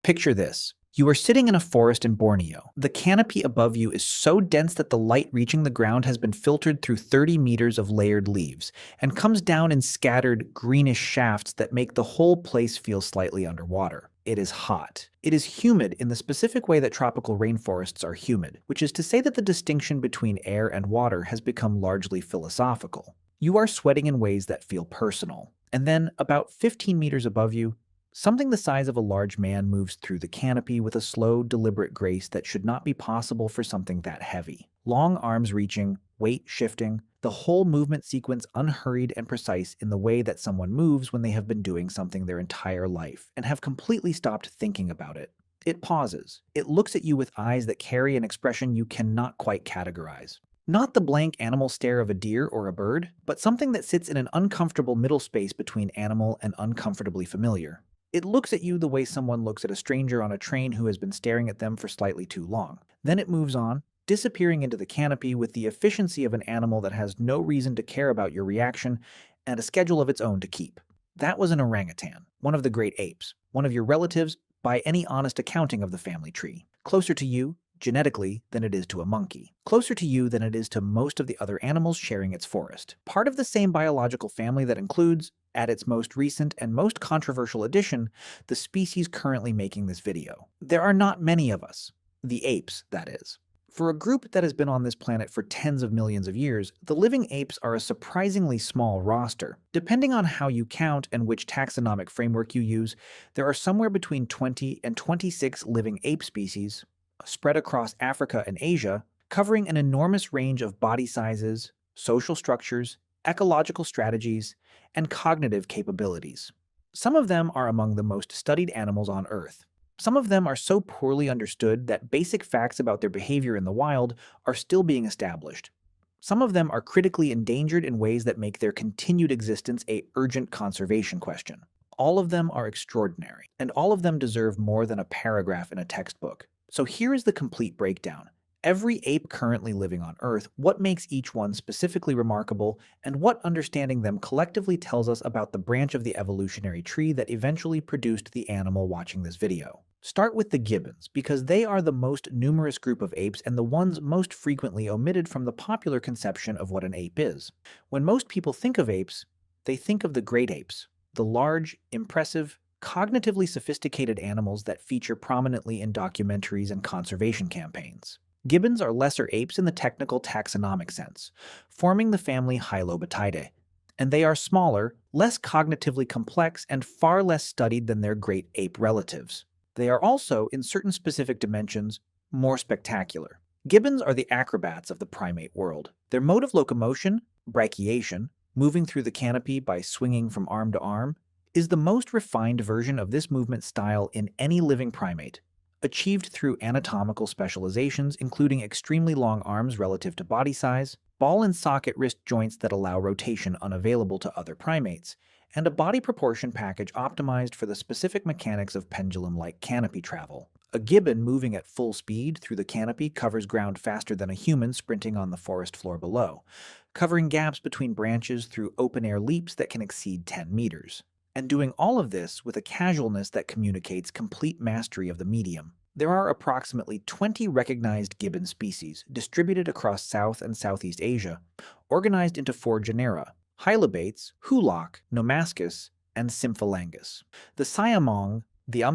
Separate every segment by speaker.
Speaker 1: Picture this. You are sitting in a forest in Borneo. The canopy above you is so dense that the light reaching the ground has been filtered through 30 meters of layered leaves and comes down in scattered, greenish shafts that make the whole place feel slightly underwater. It is hot. It is humid in the specific way that tropical rainforests are humid, which is to say that the distinction between air and water has become largely philosophical. You are sweating in ways that feel personal. And then, about 15 meters above you, something the size of a large man moves through the canopy with a slow, deliberate grace that should not be possible for something that heavy. Long arms reaching, weight shifting, the whole movement sequence unhurried and precise in the way that someone moves when they have been doing something their entire life and have completely stopped thinking about it. It pauses. It looks at you with eyes that carry an expression you cannot quite categorize. Not the blank animal stare of a deer or a bird, but something that sits in an uncomfortable middle space between animal and uncomfortably familiar. It looks at you the way someone looks at a stranger on a train who has been staring at them for slightly too long. Then it moves on, disappearing into the canopy with the efficiency of an animal that has no reason to care about your reaction and a schedule of its own to keep. That was an orangutan, one of the great apes, one of your relatives by any honest accounting of the family tree. Closer to you, genetically, than it is to a monkey. Closer to you than it is to most of the other animals sharing its forest. Part of the same biological family that includes, at its most recent and most controversial addition, the species currently making this video. There are not many of us. The apes, that is. For a group that has been on this planet for tens of millions of years, the living apes are a surprisingly small roster. Depending on how you count and which taxonomic framework you use, there are somewhere between 20 and 26 living ape species, spread across Africa and Asia, covering an enormous range of body sizes, social structures, ecological strategies, and cognitive capabilities. Some of them are among the most studied animals on Earth. Some of them are so poorly understood that basic facts about their behavior in the wild are still being established. Some of them are critically endangered in ways that make their continued existence an urgent conservation question. All of them are extraordinary, and all of them deserve more than a paragraph in a textbook. So here is the complete breakdown. Every ape currently living on Earth, what makes each one specifically remarkable, and what understanding them collectively tells us about the branch of the evolutionary tree that eventually produced the animal watching this video. Start with the gibbons, because they are the most numerous group of apes and the ones most frequently omitted from the popular conception of what an ape is. When most people think of apes, they think of the great apes, the large, impressive, cognitively sophisticated animals that feature prominently in documentaries and conservation campaigns. Gibbons are lesser apes in the technical taxonomic sense, forming the family Hylobatidae, and they are smaller, less cognitively complex, and far less studied than their great ape relatives. They are also, in certain specific dimensions, more spectacular. Gibbons are the acrobats of the primate world. Their mode of locomotion, brachiation, moving through the canopy by swinging from arm to arm, is the most refined version of this movement style in any living primate, achieved through anatomical specializations including extremely long arms relative to body size, ball and socket wrist joints that allow rotation unavailable to other primates, and a body proportion package optimized for the specific mechanics of pendulum-like canopy travel. A gibbon moving at full speed through the canopy covers ground faster than a human sprinting on the forest floor below, covering gaps between branches through open-air leaps that can exceed 10 meters. And doing all of this with a casualness that communicates complete mastery of the medium. There are approximately 20 recognized gibbon species distributed across South and Southeast Asia, organized into 4 genera: Hylobates, Hulock, Nomascus, and Symphalangus. The siamang, the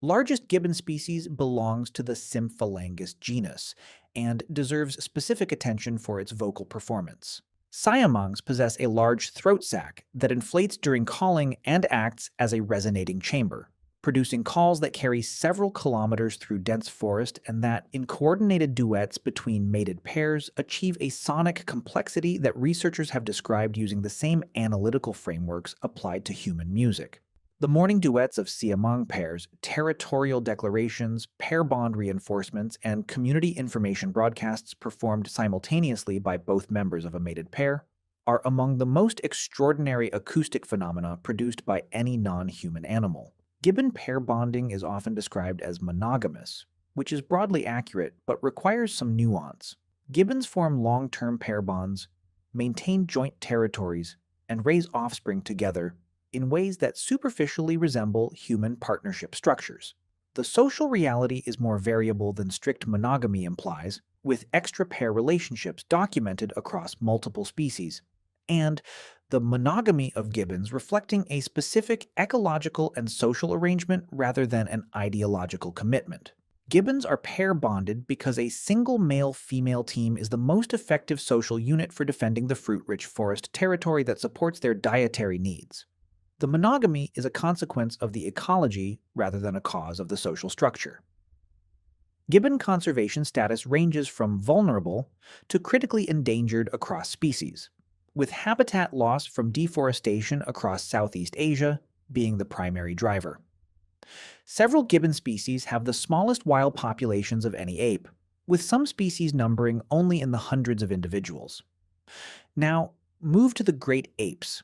Speaker 1: largest gibbon species, belongs to the Symphalangus genus and deserves specific attention for its vocal performance. Siamangs possess a large throat sac that inflates during calling and acts as a resonating chamber, producing calls that carry several kilometers through dense forest and that, in coordinated duets between mated pairs, achieve a sonic complexity that researchers have described using the same analytical frameworks applied to human music. The morning duets of siamang pairs, territorial declarations, pair bond reinforcements, and community information broadcasts performed simultaneously by both members of a mated pair are among the most extraordinary acoustic phenomena produced by any non-human animal. Gibbon pair bonding is often described as monogamous, which is broadly accurate but requires some nuance. Gibbons form long-term pair bonds, maintain joint territories, and raise offspring together in ways that superficially resemble human partnership structures. The social reality is more variable than strict monogamy implies, with extra-pair relationships documented across multiple species, and the monogamy of gibbons reflecting a specific ecological and social arrangement rather than an ideological commitment. Gibbons are pair-bonded because a single male-female team is the most effective social unit for defending the fruit-rich forest territory that supports their dietary needs. The monogamy is a consequence of the ecology rather than a cause of the social structure. Gibbon conservation status ranges from vulnerable to critically endangered across species, with habitat loss from deforestation across Southeast Asia being the primary driver. Several gibbon species have the smallest wild populations of any ape, with some species numbering only in the hundreds of individuals. Now, move to the great apes,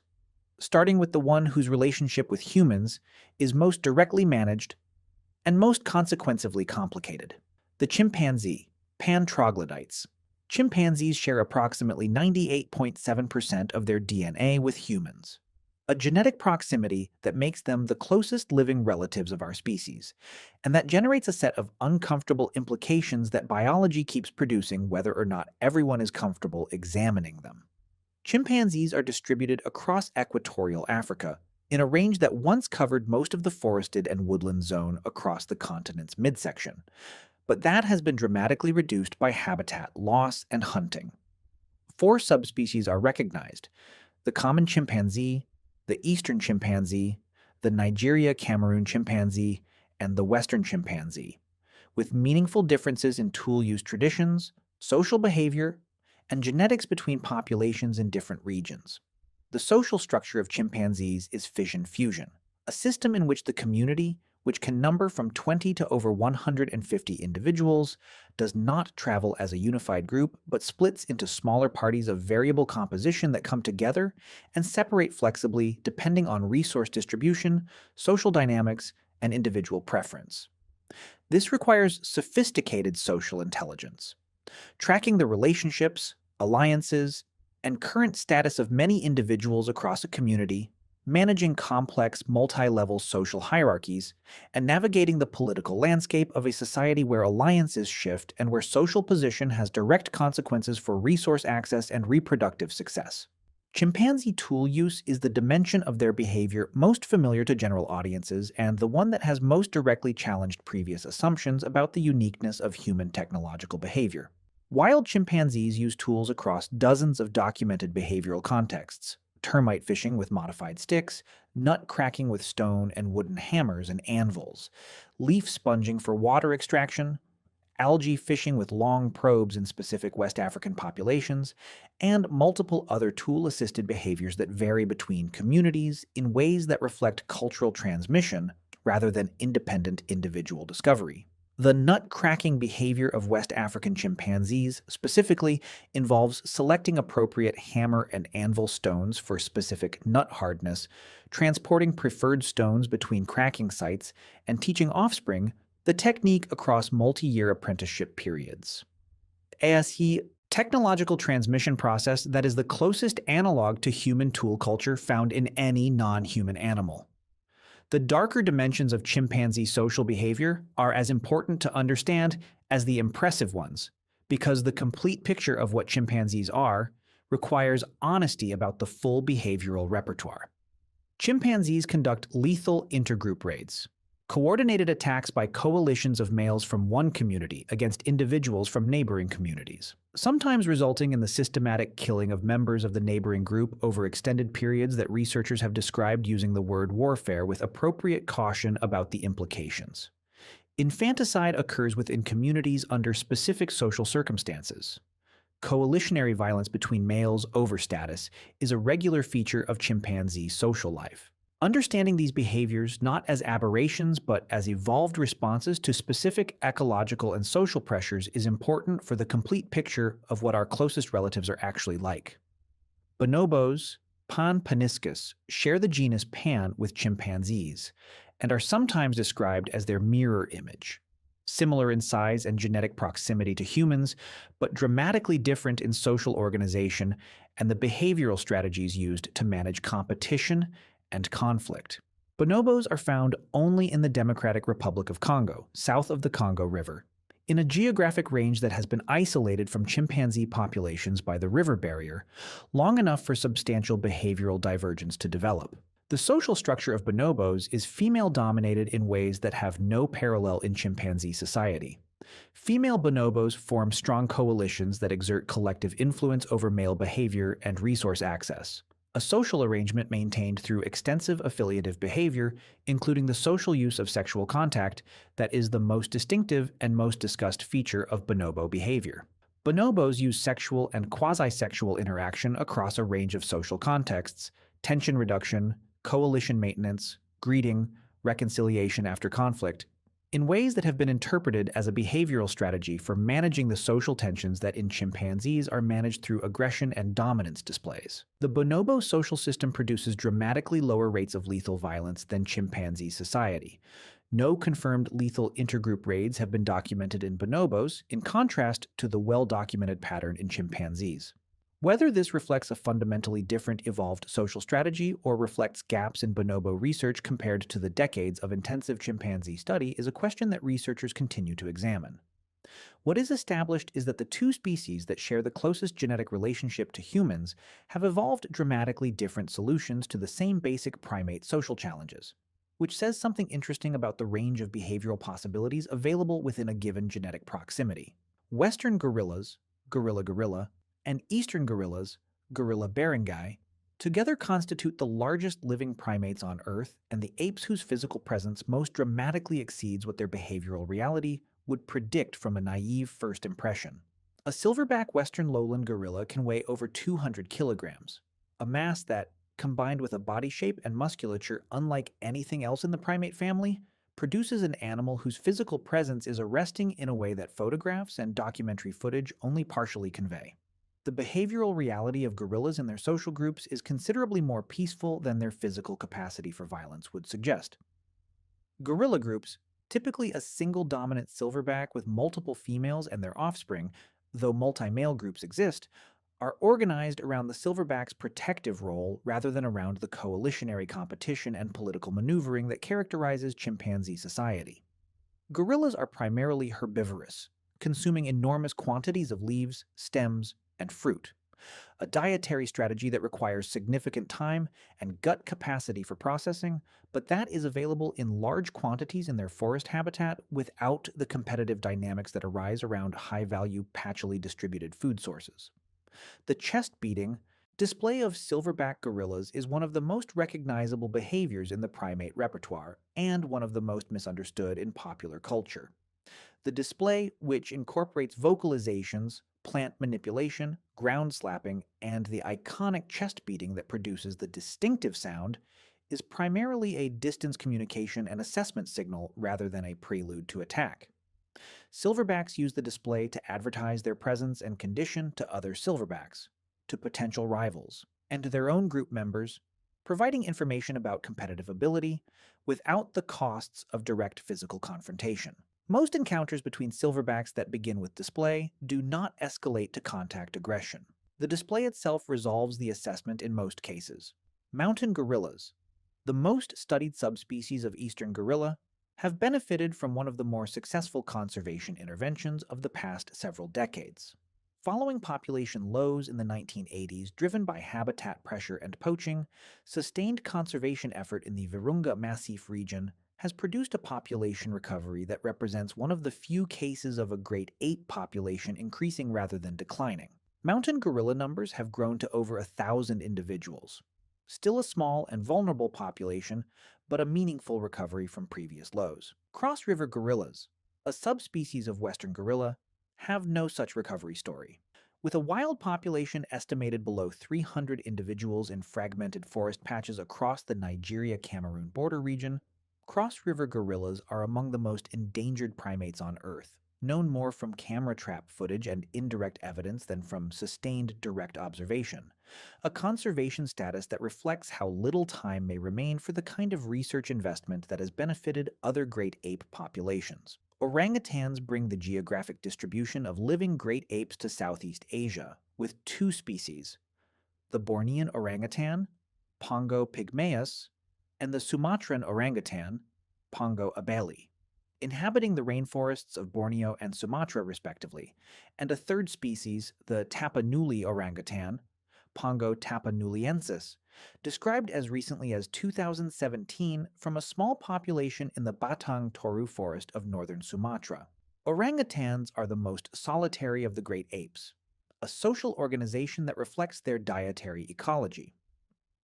Speaker 1: starting with the one whose relationship with humans is most directly managed and most consequently complicated. The chimpanzee, pan-troglodytes. Chimpanzees share approximately 98.7% of their DNA with humans, a genetic proximity that makes them the closest living relatives of our species, and that generates a set of uncomfortable implications that biology keeps producing whether or not everyone is comfortable examining them. Chimpanzees are distributed across equatorial Africa, in a range that once covered most of the forested and woodland zone across the continent's midsection, but that has been dramatically reduced by habitat loss and hunting. 4 subspecies are recognized: the common chimpanzee, the eastern chimpanzee, the Nigeria-Cameroon chimpanzee, and the western chimpanzee, with meaningful differences in tool use traditions, social behavior, and genetics between populations in different regions. The social structure of chimpanzees is fission-fusion, a system in which the community, which can number from 20 to over 150 individuals, does not travel as a unified group, but splits into smaller parties of variable composition that come together and separate flexibly depending on resource distribution, social dynamics, and individual preference. This requires sophisticated social intelligence, tracking the relationships, alliances, and current status of many individuals across a community, managing complex multi-level social hierarchies, and navigating the political landscape of a society where alliances shift and where social position has direct consequences for resource access and reproductive success. Chimpanzee tool use is the dimension of their behavior most familiar to general audiences and the one that has most directly challenged previous assumptions about the uniqueness of human technological behavior. Wild chimpanzees use tools across dozens of documented behavioral contexts: termite fishing with modified sticks, nut cracking with stone and wooden hammers and anvils, leaf sponging for water extraction, algae fishing with long probes in specific West African populations, and multiple other tool-assisted behaviors that vary between communities in ways that reflect cultural transmission rather than independent individual discovery. The nut-cracking behavior of West African chimpanzees specifically involves selecting appropriate hammer and anvil stones for specific nut hardness, transporting preferred stones between cracking sites, and teaching offspring the technique across multi-year apprenticeship periods. ASE technological transmission process that is the closest analog to human tool culture found in any non-human animal. The darker dimensions of chimpanzee social behavior are as important to understand as the impressive ones, because the complete picture of what chimpanzees are requires honesty about the full behavioral repertoire. Chimpanzees conduct lethal intergroup raids, coordinated attacks by coalitions of males from one community against individuals from neighboring communities, sometimes resulting in the systematic killing of members of the neighboring group over extended periods that researchers have described using the word warfare with appropriate caution about the implications. Infanticide occurs within communities under specific social circumstances. Coalitionary violence between males over status is a regular feature of chimpanzee social life. Understanding these behaviors not as aberrations but as evolved responses to specific ecological and social pressures is important for the complete picture of what our closest relatives are actually like. Bonobos, Pan paniscus, share the genus Pan with chimpanzees and are sometimes described as their mirror image. Similar in size and genetic proximity to humans, but dramatically different in social organization and the behavioral strategies used to manage competition and conflict. Bonobos are found only in the Democratic Republic of Congo, south of the Congo River, in a geographic range that has been isolated from chimpanzee populations by the river barrier, long enough for substantial behavioral divergence to develop. The social structure of bonobos is female-dominated in ways that have no parallel in chimpanzee society. Female bonobos form strong coalitions that exert collective influence over male behavior and resource access. A social arrangement maintained through extensive affiliative behavior, including the social use of sexual contact, that is the most distinctive and most discussed feature of bonobo behavior. Bonobos use sexual and quasi-sexual interaction across a range of social contexts: tension reduction, coalition maintenance, greeting, reconciliation after conflict, in ways that have been interpreted as a behavioral strategy for managing the social tensions that in chimpanzees are managed through aggression and dominance displays. The bonobo social system produces dramatically lower rates of lethal violence than chimpanzee society. No confirmed lethal intergroup raids have been documented in bonobos, in contrast to the well-documented pattern in chimpanzees. Whether this reflects a fundamentally different evolved social strategy or reflects gaps in bonobo research compared to the decades of intensive chimpanzee study is a question that researchers continue to examine. What is established is that the two species that share the closest genetic relationship to humans have evolved dramatically different solutions to the same basic primate social challenges, which says something interesting about the range of behavioral possibilities available within a given genetic proximity. Western gorillas, gorilla, and eastern gorillas, gorilla barangay, together constitute the largest living primates on Earth and the apes whose physical presence most dramatically exceeds what their behavioral reality would predict from a naive first impression. A silverback western lowland gorilla can weigh over 200 kilograms, a mass that, combined with a body shape and musculature unlike anything else in the primate family, produces an animal whose physical presence is arresting in a way that photographs and documentary footage only partially convey. The behavioral reality of gorillas in their social groups is considerably more peaceful than their physical capacity for violence would suggest. Gorilla groups, typically a single dominant silverback with multiple females and their offspring, though multi-male groups exist, are organized around the silverback's protective role rather than around the coalitionary competition and political maneuvering that characterizes chimpanzee society. Gorillas are primarily herbivorous, consuming enormous quantities of leaves, stems, and fruit, a dietary strategy that requires significant time and gut capacity for processing, but that is available in large quantities in their forest habitat without the competitive dynamics that arise around high-value, patchily distributed food sources. The chest-beating display of silverback gorillas is one of the most recognizable behaviors in the primate repertoire and one of the most misunderstood in popular culture. The display, which incorporates vocalizations, plant manipulation, ground slapping, and the iconic chest beating that produces the distinctive sound, is primarily a distance communication and assessment signal rather than a prelude to attack. Silverbacks use the display to advertise their presence and condition to other silverbacks, to potential rivals, and to their own group members, providing information about competitive ability without the costs of direct physical confrontation. Most encounters between silverbacks that begin with display do not escalate to contact aggression. The display itself resolves the assessment in most cases. Mountain gorillas, the most studied subspecies of eastern gorilla, have benefited from one of the more successful conservation interventions of the past several decades. Following population lows in the 1980s driven by habitat pressure and poaching, sustained conservation effort in the Virunga Massif region has produced a population recovery that represents one of the few cases of a great ape population increasing rather than declining. Mountain gorilla numbers have grown to over 1,000 individuals. Still a small and vulnerable population, but a meaningful recovery from previous lows. Cross-river gorillas, a subspecies of western gorilla, have no such recovery story. With a wild population estimated below 300 individuals in fragmented forest patches across the Nigeria-Cameroon border region, cross-river gorillas are among the most endangered primates on Earth, known more from camera trap footage and indirect evidence than from sustained direct observation, a conservation status that reflects how little time may remain for the kind of research investment that has benefited other great ape populations. Orangutans bring the geographic distribution of living great apes to Southeast Asia, with two species, the Bornean orangutan, Pongo pygmaeus, and the Sumatran orangutan, Pongo abeli, inhabiting the rainforests of Borneo and Sumatra, respectively, and a third species, the Tapanuli orangutan, Pongo tapanuliensis, described as recently as 2017 from a small population in the Batang Toru forest of northern Sumatra. Orangutans are the most solitary of the great apes, a social organization that reflects their dietary ecology.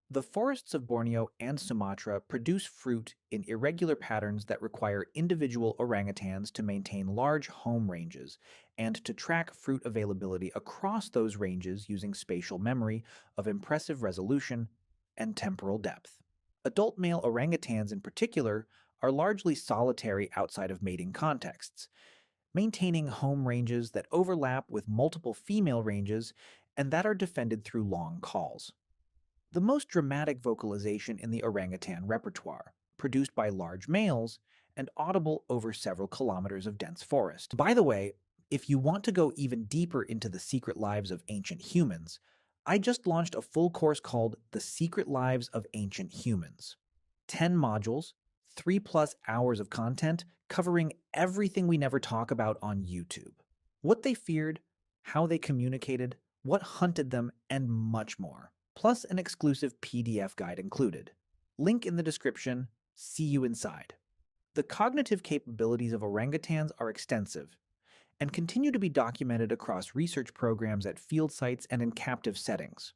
Speaker 1: The forests of Borneo and Sumatra produce fruit in irregular patterns that require individual orangutans to maintain large home ranges and to track fruit availability across those ranges using spatial memory of impressive resolution and temporal depth. Adult male orangutans, in particular, are largely solitary outside of mating contexts, maintaining home ranges that overlap with multiple female ranges and that are defended through long calls. The most dramatic vocalization in the orangutan repertoire, produced by large males and audible over several kilometers of dense forest. By the way, if you want to go even deeper into the secret lives of ancient humans, I just launched a full course called The Secret Lives of Ancient Humans. 10 modules, 3+ hours of content covering everything we never talk about on YouTube. What they feared, how they communicated, what hunted them, and much more. Plus an exclusive PDF guide included. Link in the description. See you inside. The cognitive capabilities of orangutans are extensive and continue to be documented across research programs at field sites and in captive settings.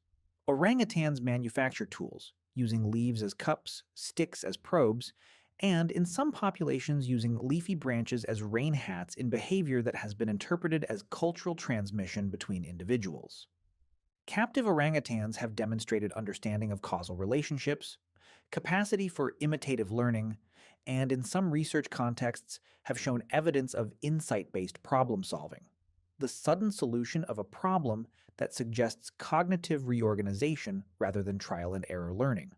Speaker 1: Orangutans manufacture tools, using leaves as cups, sticks as probes, and in some populations using leafy branches as rain hats in behavior that has been interpreted as cultural transmission between individuals. Captive orangutans have demonstrated understanding of causal relationships, capacity for imitative learning, and in some research contexts have shown evidence of insight-based problem solving, the sudden solution of a problem that suggests cognitive reorganization rather than trial and error learning.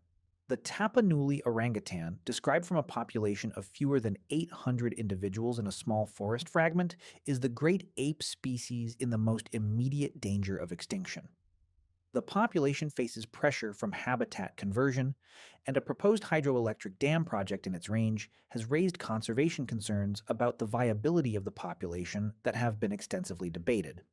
Speaker 1: The Tapanuli orangutan, described from a population of fewer than 800 individuals in a small forest fragment, is the great ape species in the most immediate danger of extinction. The population faces pressure from habitat conversion, and a proposed hydroelectric dam project in its range has raised conservation concerns about the viability of the population that have been extensively debated.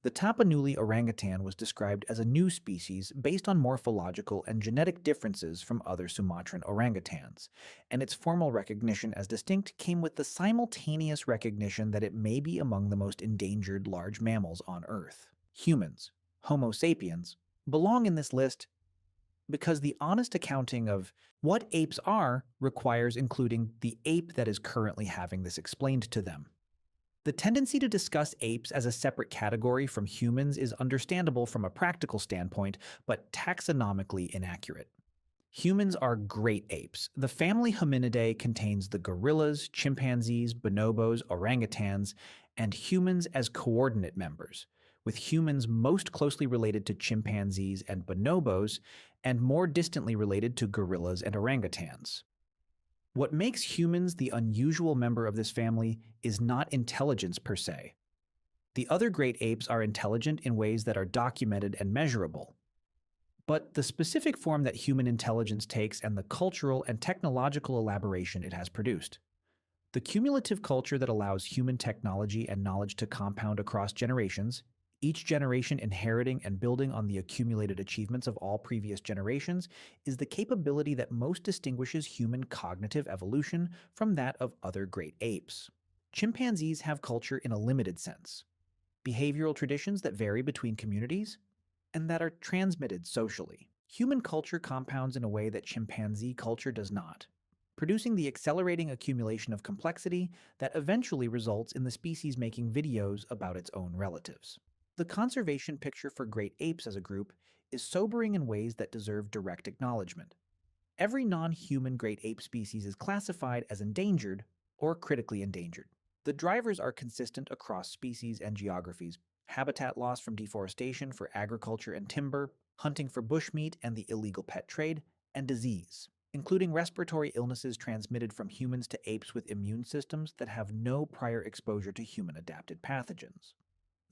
Speaker 1: The Tapanuli orangutan was described as a new species based on morphological and genetic differences from other Sumatran orangutans, and its formal recognition as distinct came with the simultaneous recognition that it may be among the most endangered large mammals on Earth. Humans, Homo sapiens, belong in this list because the honest accounting of what apes are requires including the ape that is currently having this explained to them. The tendency to discuss apes as a separate category from humans is understandable from a practical standpoint, but taxonomically inaccurate. Humans are great apes. The family Hominidae contains the gorillas, chimpanzees, bonobos, orangutans, and humans as coordinate members, with humans most closely related to chimpanzees and bonobos, and more distantly related to gorillas and orangutans. What makes humans the unusual member of this family is not intelligence per se. The other great apes are intelligent in ways that are documented and measurable. But the specific form that human intelligence takes and the cultural and technological elaboration it has produced. The cumulative culture that allows human technology and knowledge to compound across generations, each generation inheriting and building on the accumulated achievements of all previous generations, is the capability that most distinguishes human cognitive evolution from that of other great apes. Chimpanzees have culture in a limited sense, behavioral traditions that vary between communities, and that are transmitted socially. Human culture compounds in a way that chimpanzee culture does not, producing the accelerating accumulation of complexity that eventually results in the species making videos about its own relatives. The conservation picture for great apes as a group is sobering in ways that deserve direct acknowledgement. Every non-human great ape species is classified as endangered or critically endangered. The drivers are consistent across species and geographies: habitat loss from deforestation for agriculture and timber, hunting for bushmeat and the illegal pet trade, and disease, including respiratory illnesses transmitted from humans to apes with immune systems that have no prior exposure to human-adapted pathogens.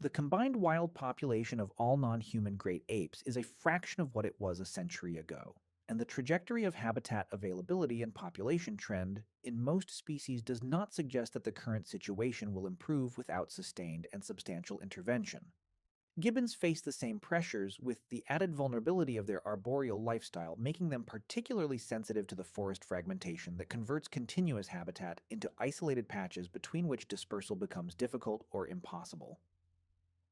Speaker 1: The combined wild population of all non-human great apes is a fraction of what it was a century ago, and the trajectory of habitat availability and population trend in most species does not suggest that the current situation will improve without sustained and substantial intervention. Gibbons face the same pressures, with the added vulnerability of their arboreal lifestyle making them particularly sensitive to the forest fragmentation that converts continuous habitat into isolated patches between which dispersal becomes difficult or impossible.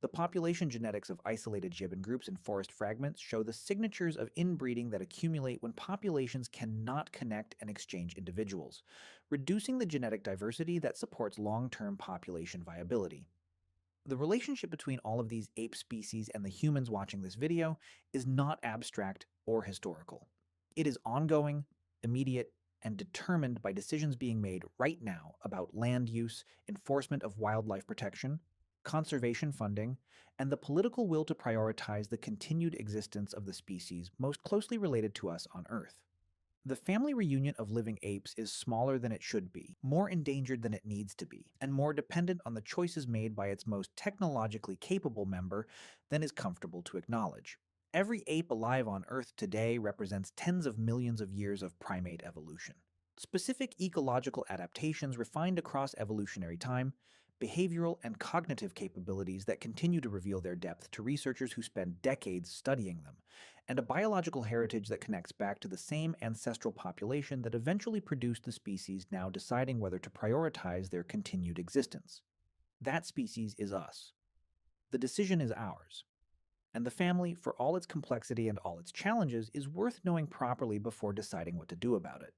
Speaker 1: The population genetics of isolated gibbon groups in forest fragments show the signatures of inbreeding that accumulate when populations cannot connect and exchange individuals, reducing the genetic diversity that supports long-term population viability. The relationship between all of these ape species and the humans watching this video is not abstract or historical. It is ongoing, immediate, and determined by decisions being made right now about land use, enforcement of wildlife protection, conservation funding, and the political will to prioritize the continued existence of the species most closely related to us on Earth. The family reunion of living apes is smaller than it should be, more endangered than it needs to be, and more dependent on the choices made by its most technologically capable member than is comfortable to acknowledge. Every ape alive on Earth today represents tens of millions of years of primate evolution. Specific ecological adaptations refined across evolutionary time, behavioral and cognitive capabilities that continue to reveal their depth to researchers who spend decades studying them, and a biological heritage that connects back to the same ancestral population that eventually produced the species now deciding whether to prioritize their continued existence. That species is us. The decision is ours. And the family, for all its complexity and all its challenges, is worth knowing properly before deciding what to do about it.